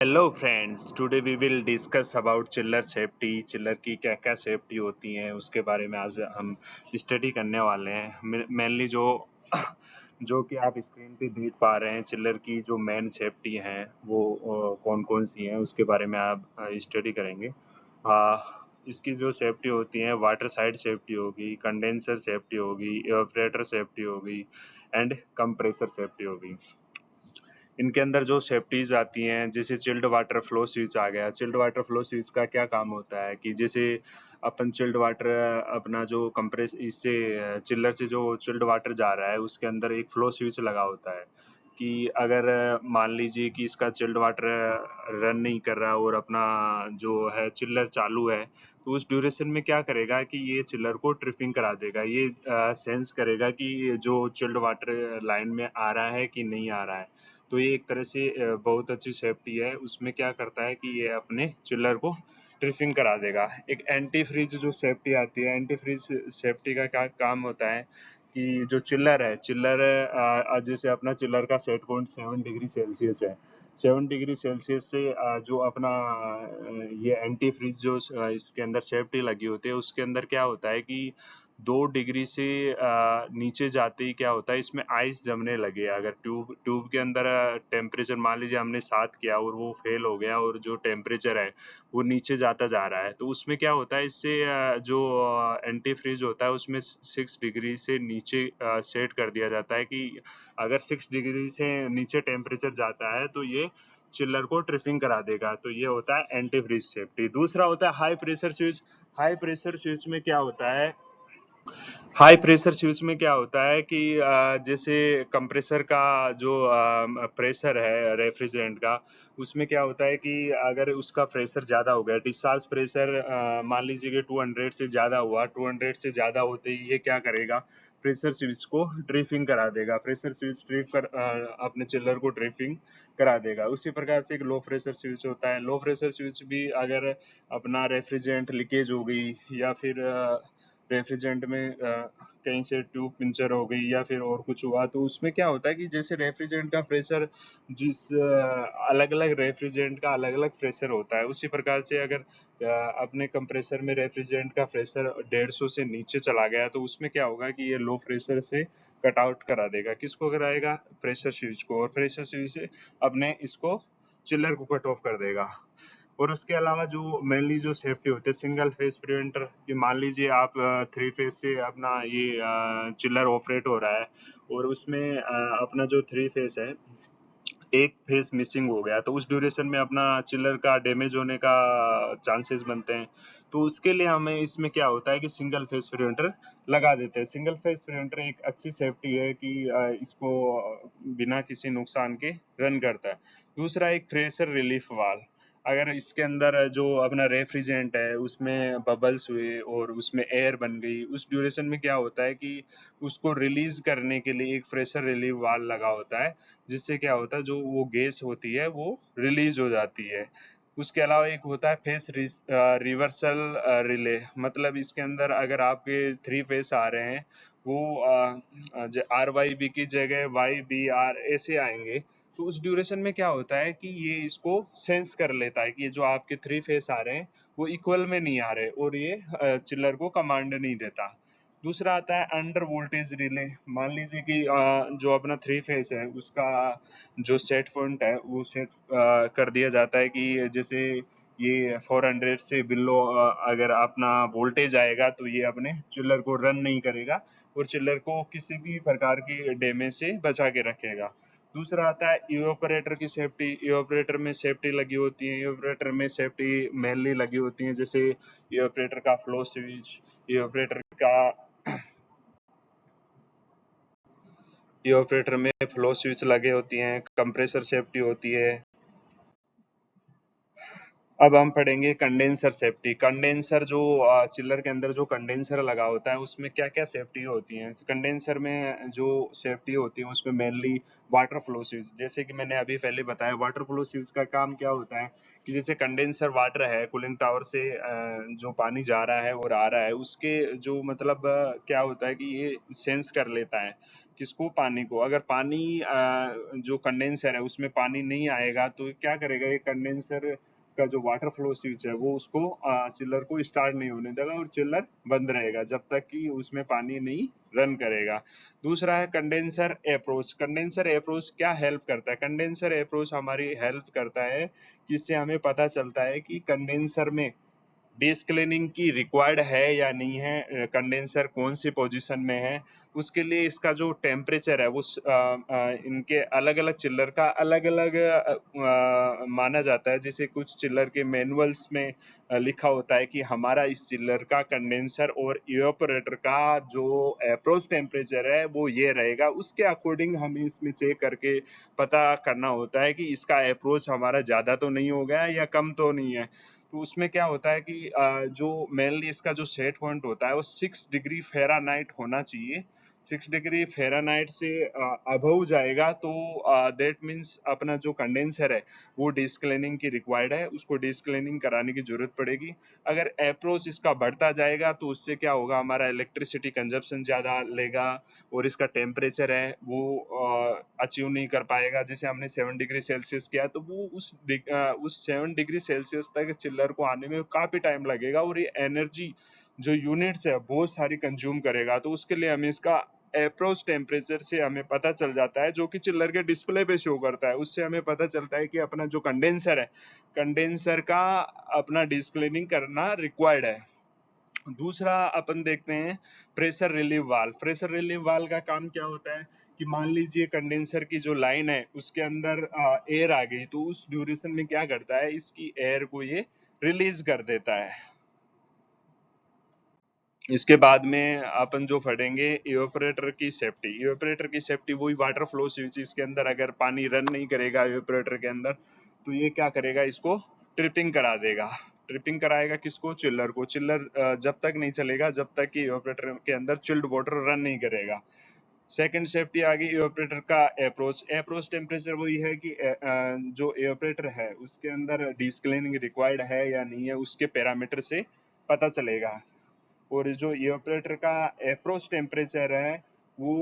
Hello friends, today we will discuss about chiller safety. Chiller की क्या क्या safety होती हैं उसके बारे में आज हम स्टडी करने वाले हैं। मेनली जो जो कि आप स्क्रीन पे देख पा रहे हैं, चिल्लर की जो मेन सेफ्टी हैं वो कौन कौन सी हैं उसके बारे में आप स्टडी करेंगे। इसकी जो सेफ्टी होती है, वाटर साइड सेफ्टी होगी, कंडेंसर सेफ्टी होगी, एवापोरेटर सेफ्टी होगी एंड कंप्रेसर सेफ्टी होगी। इनके अंदर जो सेफ्टीज आती हैं, जैसे चिल्ड वाटर फ्लो स्विच आ गया। चिल्ड वाटर फ्लो स्विच का क्या काम होता है कि जैसे अपन चिल्ड वाटर अपना जो कंप्रेस इससे चिल्लर से जो चिल्ड वाटर जा रहा है उसके अंदर एक फ्लो स्विच लगा होता है कि अगर मान लीजिए कि इसका चिल्ड वाटर रन नहीं कर रहा और अपना जो है चिल्लर चालू है, तो उस ड्यूरेशन में क्या करेगा कि ये चिल्लर को ट्रिपिंग करा देगा। ये सेंस करेगा कि जो चिल्ड वाटर लाइन में आ रहा है कि नहीं आ रहा है। तो ये एक तरह से बहुत अच्छी सेफ्टी है। उसमें क्या करता है कि ये अपने चिल्लर को ट्रिपिंग करा देगा। एक एंटी फ्रीज जो सेफ्टी आती है, एंटी फ्रीज सेफ्टी का क्या काम होता है कि जो चिल्लर है, चिल्लर जैसे अपना चिल्लर का सेट पॉइंट 7 डिग्री सेल्सियस है। 7 डिग्री सेल्सियस से जो अपना ये एंटी फ्रीज जो इसके अंदर सेफ्टी लगी होती है उसके अंदर क्या होता है कि 2 डिग्री से नीचे जाते ही क्या होता है, इसमें आइस जमने लगे। अगर ट्यूब ट्यूब के अंदर टेम्परेचर मान लीजिए हमने 7 किया और वो फेल हो गया और जो टेम्परेचर है वो नीचे जाता जा रहा है, तो उसमें क्या होता है, इससे जो एंटी फ्रीज होता है उसमें 6 डिग्री से नीचे सेट कर दिया जाता है कि अगर 6 डिग्री से नीचे टेम्परेचर जाता है तो ये चिल्लर को ट्रिपिंग करा देगा। तो ये होता है एंटी फ्रीज सेफ्टी। दूसरा होता है high pressure switch. High pressure switch में क्या होता है, हाई प्रेशर स्विच में क्या होता है कि जैसे कंप्रेसर का जो प्रेशर है रेफ्रिजरेंट का, उसमें क्या होता है कि अगर उसका प्रेशर ज़्यादा हो गया, डिस्चार्ज प्रेशर मान लीजिए कि 200 से ज़्यादा हुआ, 200 से ज़्यादा होते ही ये क्या करेगा, प्रेशर स्विच को ड्रिपिंग करा देगा। प्रेशर स्विच ड्रिप कर अपने चिल्लर को ड्रिपिंग करा देगा। उसी प्रकार से एक लो प्रेशर स्विच होता है। लो प्रेशर स्विच भी अगर अपना रेफ्रिजरेंट लीकेज हो गई या फिर रेफ्रिजरेंट में कहीं से ट्यूब पंचर हो गई या फिर और कुछ हुआ, तो उसमें क्या होता है कि जैसे रेफ्रिजरेंट का प्रेशर जिस अलग अलग रेफ्रिजरेंट का अलग अलग प्रेशर होता है, उसी प्रकार से अगर अपने कंप्रेसर में रेफ्रिजरेंट का प्रेशर 150 से नीचे चला गया तो उसमें क्या होगा कि ये लो प्रेशर से कट आउट करा देगा। किसको कराएगा? प्रेशर स्विच को। और प्रेशर स्विच से अपने इसको चिल्लर को कट ऑफ कर देगा। और उसके अलावा जो मेनली जो सेफ्टी होती है सिंगल फेस प्रिवेंटर, कि मान लीजिए आप 3 फेस से अपना ये चिल्लर ऑपरेट हो रहा है और उसमें अपना जो 3 फेस है, एक फेस मिसिंग हो गया, तो उस ड्यूरेशन में अपना चिल्लर का डैमेज होने का चांसेस बनते हैं। तो उसके लिए हमें इसमें क्या होता है कि सिंगल फेस प्रिवेंटर लगा देते हैं। सिंगल फेस प्रिवेंटर एक अच्छी सेफ्टी है कि इसको बिना किसी नुकसान के रन करता है। दूसरा एक प्रेशर रिलीफ वाल्व। अगर इसके अंदर जो अपना रेफ्रिजरेंट है उसमें बबल्स हुए और उसमें एयर बन गई, उस ड्यूरेशन में क्या होता है कि उसको रिलीज करने के लिए एक प्रेशर रिलीफ वाल्व लगा होता है, जिससे क्या होता है जो वो गैस होती है वो रिलीज हो जाती है। उसके अलावा एक होता है फेस रिवर्सल रिले। मतलब इसके अंदर अगर आपके 3 फेस आ रहे हैं, वो RYB की जगह YBR ऐसे आएंगे, तो उस ड्यूरेशन में क्या होता है कि ये इसको सेंस कर लेता है कि ये जो आपके 3 फेस आ रहे हैं वो इक्वल में नहीं आ रहे और ये चिल्लर को कमांड नहीं देता। दूसरा आता है अंडर वोल्टेज रिले। मान लीजिए कि जो अपना 3 फेस है उसका जो सेट पॉइंट है वो सेट कर दिया जाता है कि जैसे ये 400 से बिलो अगर अपना वोल्टेज आएगा तो ये अपने चिल्लर को रन नहीं करेगा और चिल्लर को किसी भी प्रकार की डैमेज से बचा के रखेगा। दूसरा आता है इवेपोरेटर की सेफ्टी। इवेपोरेटर में सेफ्टी लगी होती है, इवेपोरेटर में सेफ्टी मेनली लगी होती है, जैसे इवेपोरेटर का फ्लो स्विच, इवेपोरेटर का इवेपोरेटर में फ्लो स्विच लगे होती हैं, कंप्रेसर सेफ्टी होती है। अब हम पढ़ेंगे कंडेंसर सेफ्टी। कंडेंसर जो चिल्लर के अंदर जो कंडेंसर लगा होता है उसमें क्या क्या सेफ्टी होती हैं। कंडेंसर में जो सेफ्टी होती है उसमें मेनली वाटर फ्लो स्विच, जैसे कि मैंने अभी पहले बताया, वाटर फ्लो स्विच का काम क्या होता है कि जैसे कंडेंसर वाटर है, कूलिंग टावर से जो पानी जा रहा है और आ रहा है, उसके जो मतलब क्या होता है कि ये सेंस कर लेता है किसको? पानी को। अगर पानी जो कंडेंसर है उसमें पानी नहीं आएगा तो क्या करेगा, ये कंडेंसर का जो वाटर फ्लो स्विच है वो उसको चिल्लर को स्टार्ट नहीं होने देगा और चिल्लर बंद रहेगा जब तक कि उसमें पानी नहीं रन करेगा। दूसरा है कंडेंसर अप्रोच। कंडेंसर अप्रोच क्या हेल्प करता है? कंडेंसर अप्रोच हमारी हेल्प करता है, जिससे हमें पता चलता है कि कंडेंसर में डिस्क्लेनिंग की रिक्वायर्ड है या नहीं है, कंडेंसर कौन सी पोजीशन में है। उसके लिए इसका जो टेम्परेचर है वो इनके अलग अलग चिल्लर का अलग अलग माना जाता है। जैसे कुछ चिल्लर के मैनुअल्स में लिखा होता है कि हमारा इस चिल्लर का कंडेंसर और इवेपोरेटर का जो अप्रोच टेम्परेचर है वो ये रहेगा। उसके अकॉर्डिंग हमें इसमें चेक करके पता करना होता है कि इसका अप्रोच हमारा ज़्यादा तो नहीं हो गया या कम तो नहीं है। तो उसमें क्या होता है कि जो मेनली इसका जो सेट पॉइंट होता है वो 6 डिग्री फ़ारेनहाइट होना चाहिए। 6 डिग्री फ़ारेनहाइट से अबव जाएगा तो दैट मीन्स अपना जो कंडेंसर है वो डिस्क्लेनिंग की रिक्वायर्ड है, उसको डिस्क्लेनिंग कराने की ज़रूरत पड़ेगी। अगर अप्रोच इसका बढ़ता जाएगा तो उससे क्या होगा, हमारा इलेक्ट्रिसिटी कंजप्शन ज़्यादा लेगा और इसका टेम्परेचर है वो अचीव नहीं कर पाएगा। जैसे हमने 7 डिग्री सेल्सियस किया तो वो उस 7 डिग्री सेल्सियस तक चिल्लर को आने में काफ़ी टाइम लगेगा और ये एनर्जी जो यूनिट्स है बहुत सारी कंज्यूम करेगा। तो उसके लिए हमें इसका अप्रोच टेम्परेचर से हमें पता चल जाता है, जो कि चिल्लर के डिस्प्ले पे शो करता है। उससे हमें पता चलता है कि अपना जो कंडेंसर है, कंडेंसर का अपना डिस्क्लेनिंग करना रिक्वायर्ड है। दूसरा अपन देखते हैं pressure relieve valve. Pressure relieve valve का काम क्या होता है कि मान लीजिए कंडेंसर की जो लाइन है उसके अंदर एयर आ गई, तो उस ड्यूरेशन में क्या करता है, इसकी एयर को ये रिलीज कर देता है। इसके बाद में अपन जो पढ़ेंगे इवेपोरेटर की सेफ्टी। इवेपोरेटर की सेफ्टी वही वाटर फ्लो स्विच, इसके अंदर अगर पानी रन नहीं करेगा इवेपोरेटर के अंदर तो ये क्या करेगा, इसको ट्रिपिंग करा देगा। ट्रिपिंग कराएगा किसको? चिल्लर को। चिल्लर जब तक नहीं चलेगा जब तक कि इवेपोरेटर के अंदर चिल्ड वाटर रन नहीं करेगा। सेकंड सेफ्टी आ गई इवेपोरेटर का अप्रोच। अप्रोच टेम्परेचर वही है कि जो इवेपोरेटर है उसके अंदर डिस्क्लेनिंग रिक्वायर्ड है या नहीं है, उसके पैरामीटर से पता चलेगा। और जो इवेपोरेटर का अप्रोच टेम्परेचर है वो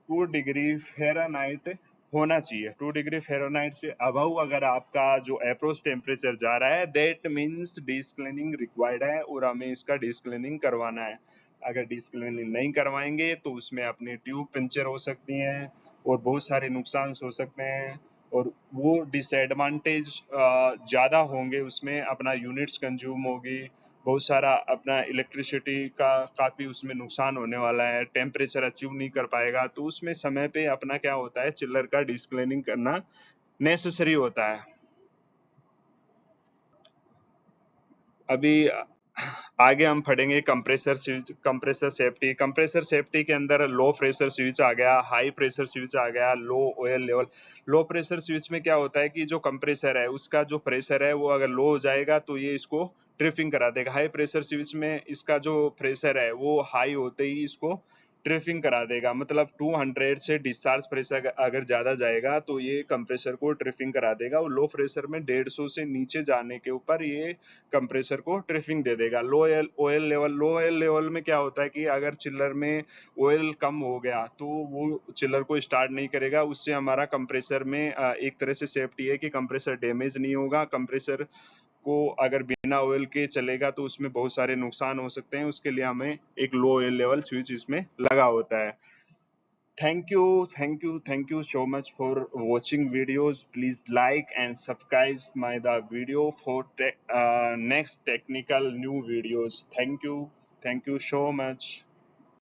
2 डिग्री फ़ारेनहाइट होना चाहिए। 2 डिग्री फ़ारेनहाइट से अबव अगर आपका जो अप्रोच टेम्परेचर जा रहा है दैट मीन्स डिस्क्लेनिंग रिक्वायर्ड है और हमें इसका डिस्क्लेनिंग करवाना है। अगर डिस्क्लेनिंग नहीं करवाएंगे तो उसमें अपनी ट्यूब पंचर हो सकती हैं और बहुत सारे नुकसान हो सकते हैं और वो डिसएडवांटेज ज़्यादा होंगे। उसमें अपना यूनिट्स कंज्यूम होगी, बहुत सारा अपना इलेक्ट्रिसिटी का काफ़ी उसमें नुकसान होने वाला है, टेम्परेचर अचीव नहीं कर पाएगा। तो उसमें समय पे अपना क्या होता है, चिल्लर का डिस्क्लेनिंग करना नेसेसरी होता है। अभी आगे हम पढ़ेंगे compressor switch, compressor safety. Compressor safety के अंदर लो प्रेशर स्विच आ गया, हाई प्रेशर स्विच आ गया, low oil level. Low pressure switch में क्या होता है कि जो कंप्रेसर है उसका जो प्रेशर है वो अगर लो हो जाएगा तो ये इसको ट्रिपिंग करा देगा। हाई प्रेशर स्विच में इसका जो प्रेशर है वो हाई होते ही इसको ट्रिपिंग करा देगा। मतलब 200 से डिस्चार्ज प्रेशर अगर ज़्यादा जाएगा तो ये कंप्रेसर को ट्रिपिंग करा देगा और लो प्रेशर में 150 से नीचे जाने के ऊपर ये कंप्रेसर को ट्रिपिंग दे देगा। लो ऑयल लेवल में क्या होता है कि अगर चिल्लर में ऑयल कम हो गया तो वो चिल्लर को स्टार्ट नहीं करेगा। उससे हमारा कंप्रेसर में एक तरह से सेफ्टी है कि कंप्रेसर डैमेज नहीं होगा। कंप्रेसर को अगर बिना ऑयल के चलेगा तो उसमें बहुत सारे नुकसान हो सकते हैं। उसके लिए हमें एक लो ऑयल लेवल स्विच इसमें लगा होता है। Thank you so much for watching videos. Please like and subscribe my the video for next technical new videos. Thank you so much.